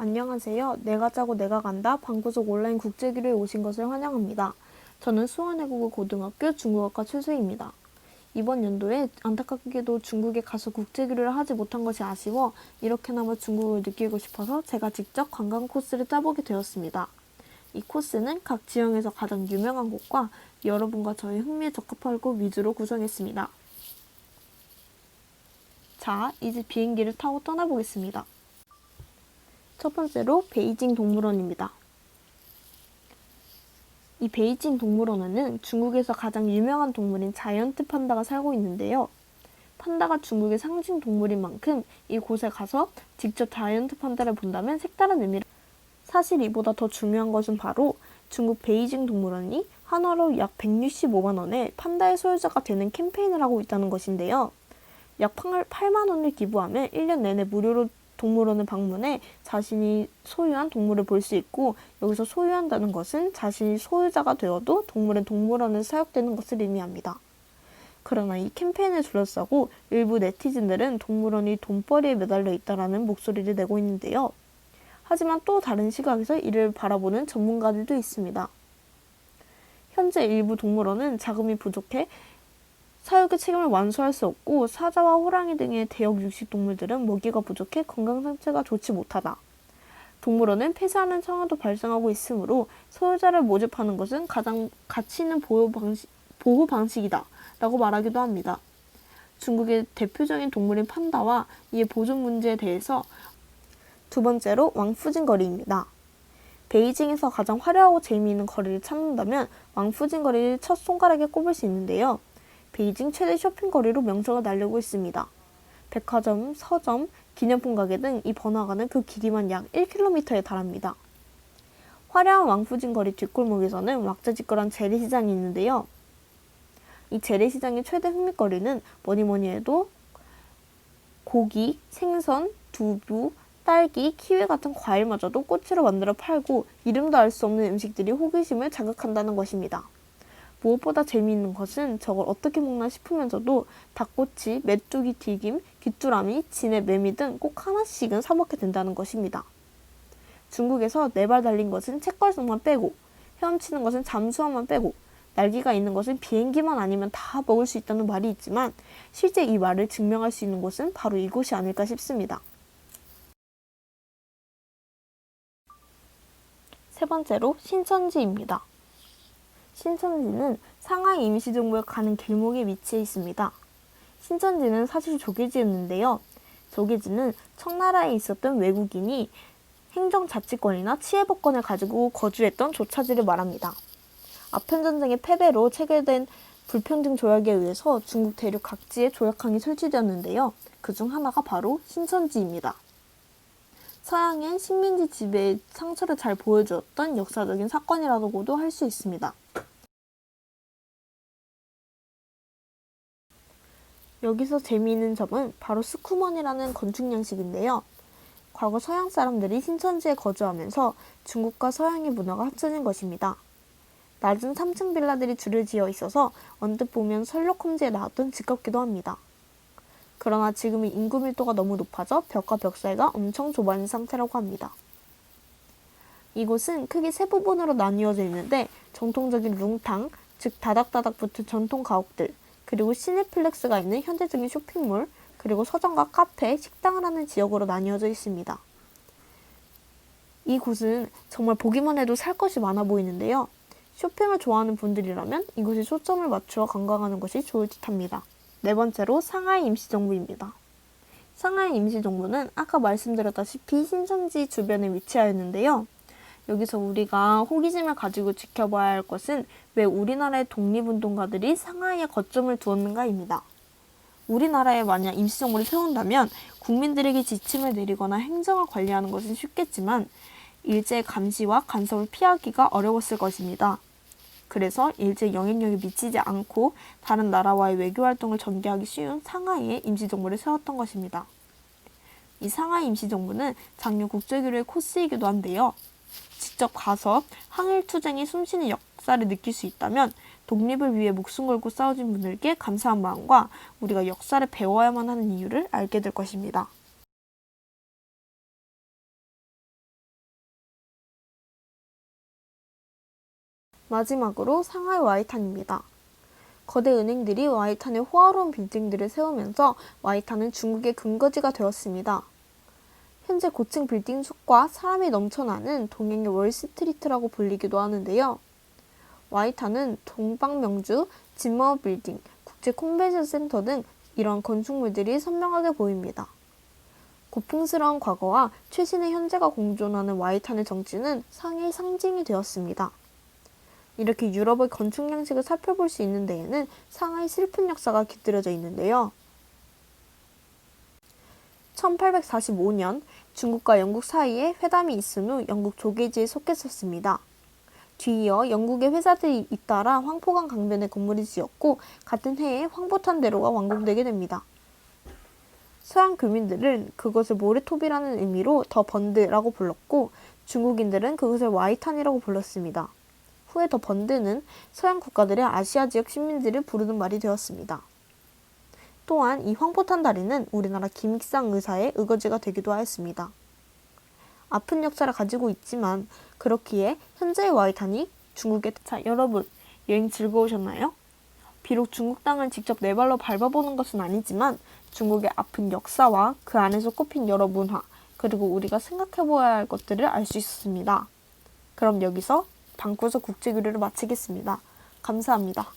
안녕하세요. 내가 짜고 내가 간다 방구석 온라인 국제교류에 오신 것을 환영합니다. 저는 수원외국어 고등학교 중국어과 최수희입니다. 이번 연도에 안타깝게도 중국에 가서 국제교류를 하지 못한 것이 아쉬워 이렇게나마 중국을 느끼고 싶어서 제가 직접 관광 코스를 짜보게 되었습니다. 이 코스는 각 지역에서 가장 유명한 곳과 여러분과 저의 흥미에 적합할 곳 위주로 구성했습니다. 자, 이제 비행기를 타고 떠나보겠습니다. 첫 번째로 베이징 동물원입니다. 이 베이징 동물원에는 중국에서 가장 유명한 동물인 자이언트 판다가 살고 있는데요. 판다가 중국의 상징 동물인 만큼 이곳에 가서 직접 자이언트 판다를 본다면 색다른 의미를 사실 이보다 더 중요한 것은 바로 중국 베이징 동물원이 한화로 약 165만 원에 판다의 소유자가 되는 캠페인을 하고 있다는 것인데요. 약 8만 원을 기부하면 1년 내내 무료로 동물원을 방문해 자신이 소유한 동물을 볼 수 있고, 여기서 소유한다는 것은 자신이 소유자가 되어도 동물은 동물원에 사육되는 것을 의미합니다. 그러나 이 캠페인을 둘러싸고 일부 네티즌들은 동물원이 돈벌이에 매달려 있다라는 목소리를 내고 있는데요. 하지만 또 다른 시각에서 이를 바라보는 전문가들도 있습니다. 현재 일부 동물원은 자금이 부족해 사육의 책임을 완수할 수 없고, 사자와 호랑이 등의 대형 육식동물들은 먹이가 부족해 건강 상태가 좋지 못하다. 동물원은 폐사하는 상황도 발생하고 있으므로 소유자를 모집하는 것은 가장 가치 있는 보호 방식이다 라고 말하기도 합니다. 중국의 대표적인 동물인 판다와 이의 보존 문제에 대해서 두 번째로 왕푸진 거리입니다. 베이징에서 가장 화려하고 재미있는 거리를 찾는다면 왕푸진 거리를 첫 손가락에 꼽을 수 있는데요. 베이징 최대 쇼핑거리로 명성을 날리고 있습니다. 백화점, 서점, 기념품 가게 등 이 번화가는 그 길이만 약 1km에 달합니다. 화려한 왕푸진 거리 뒷골목에서는 왁자지껄한 재래시장이 있는데요. 이 재래시장의 최대 흥미거리는 뭐니 해도 고기, 생선, 두부, 딸기, 키위 같은 과일마저도 꼬치로 만들어 팔고 이름도 알 수 없는 음식들이 호기심을 자극한다는 것입니다. 무엇보다 재미있는 것은 저걸 어떻게 먹나 싶으면서도 닭꼬치, 메뚜기 튀김, 귀뚜라미, 진해 매미 등 꼭 하나씩은 사 먹게 된다는 것입니다. 중국에서 4발 달린 것은 책걸상만 빼고, 헤엄치는 것은 잠수함만 빼고, 날개가 있는 것은 비행기만 아니면 다 먹을 수 있다는 말이 있지만, 실제 이 말을 증명할 수 있는 곳은 바로 이곳이 아닐까 싶습니다. 세 번째로 신천지입니다. 신천지는 상하이 임시정부에 가는 길목에 위치해 있습니다. 신천지는 사실 조계지였는데요. 조계지는 청나라에 있었던 외국인이 행정자치권이나 치해법권을 가지고 거주했던 조차지를 말합니다. 아편전쟁의 패배로 체결된 불평등 조약에 의해서 중국 대륙 각지에 조약항이 설치되었는데요. 그중 하나가 바로 신천지입니다. 서양의 식민지 지배의 상처를 잘 보여주었던 역사적인 사건이라고도 할 수 있습니다. 여기서 재미있는 점은 바로 스쿠먼이라는 건축 양식인데요. 과거 서양 사람들이 신천지에 거주하면서 중국과 서양의 문화가 합쳐진 것입니다. 낮은 3층 빌라들이 줄을 지어 있어서 언뜻 보면 셜록 홈즈에 나왔던 집 같기도 합니다. 그러나 지금은 인구 밀도가 너무 높아져 벽과 벽 사이가 엄청 좁아진 상태라고 합니다. 이곳은 크게 세 부분으로 나뉘어져 있는데, 정통적인 룽탕, 즉 다닥다닥 붙은 전통 가옥들, 그리고 시네플렉스가 있는 현대적인 쇼핑몰, 그리고 서점과 카페, 식당을 하는 지역으로 나뉘어져 있습니다. 이 곳은 정말 보기만 해도 살 것이 많아 보이는데요. 쇼핑을 좋아하는 분들이라면 이곳에 초점을 맞추어 관광하는 것이 좋을 듯합니다. 네 번째로 상하이 임시정부입니다. 상하이 임시정부는 아까 말씀드렸다시피 신천지 주변에 위치하였는데요. 여기서 우리가 호기심을 가지고 지켜봐야 할 것은 왜 우리나라의 독립운동가들이 상하이에 거점을 두었는가입니다. 우리나라에 만약 임시정부를 세운다면 국민들에게 지침을 내리거나 행정을 관리하는 것은 쉽겠지만 일제 감시와 간섭을 피하기가 어려웠을 것입니다. 그래서 일제 영향력이 미치지 않고 다른 나라와의 외교활동을 전개하기 쉬운 상하이에 임시정부를 세웠던 것입니다. 이 상하이 임시정부는 장려 국제교류의 코스이기도 한데요. 직접 가서 항일투쟁이 숨쉬는 역사를 느낄 수 있다면 독립을 위해 목숨 걸고 싸우신 분들께 감사한 마음과 우리가 역사를 배워야만 하는 이유를 알게 될 것입니다. 마지막으로 상하이 와이탄입니다. 거대 은행들이 와이탄에 호화로운 빌딩들을 세우면서 와이탄은 중국의 근거지가 되었습니다. 현재 고층 빌딩 숲과 사람이 넘쳐나는 동양의 월스트리트라고 불리기도 하는데요. 와이탄은 동방명주, 진머 빌딩, 국제 컨벤션 센터 등 이런 건축물들이 선명하게 보입니다. 고풍스러운 과거와 최신의 현재가 공존하는 와이탄의 정치는 상해의 상징이 되었습니다. 이렇게 유럽의 건축 양식을 살펴볼 수 있는 데에는 상하이 슬픈 역사가 깃들여져 있는데요. 1845년 중국과 영국 사이에 회담이 있은 후 영국 조계지에 속했었습니다. 뒤이어 영국의 회사들이 잇따라 황포강 강변에 건물을 지었고 같은 해에 황보탄대로가 완공되게 됩니다. 서양 교민들은 그것을 모래톱이라는 의미로 더 번드라고 불렀고 중국인들은 그것을 와이탄이라고 불렀습니다. 후에 더 번드는 서양 국가들의 아시아 지역 시민들을 부르는 말이 되었습니다. 또한 이 황포탄 다리는 우리나라 김익상 의사의 의거지가 되기도 하였습니다. 아픈 역사를 가지고 있지만 그렇기에 현재의 와이탄이 중국의 여러분 여행 즐거우셨나요? 비록 중국 땅을 직접 네 발로 밟아보는 것은 아니지만 중국의 아픈 역사와 그 안에서 꼽힌 여러 문화 그리고 우리가 생각해보아야 할 것들을 알 수 있었습니다. 그럼 여기서 방구석 국제교류를 마치겠습니다. 감사합니다.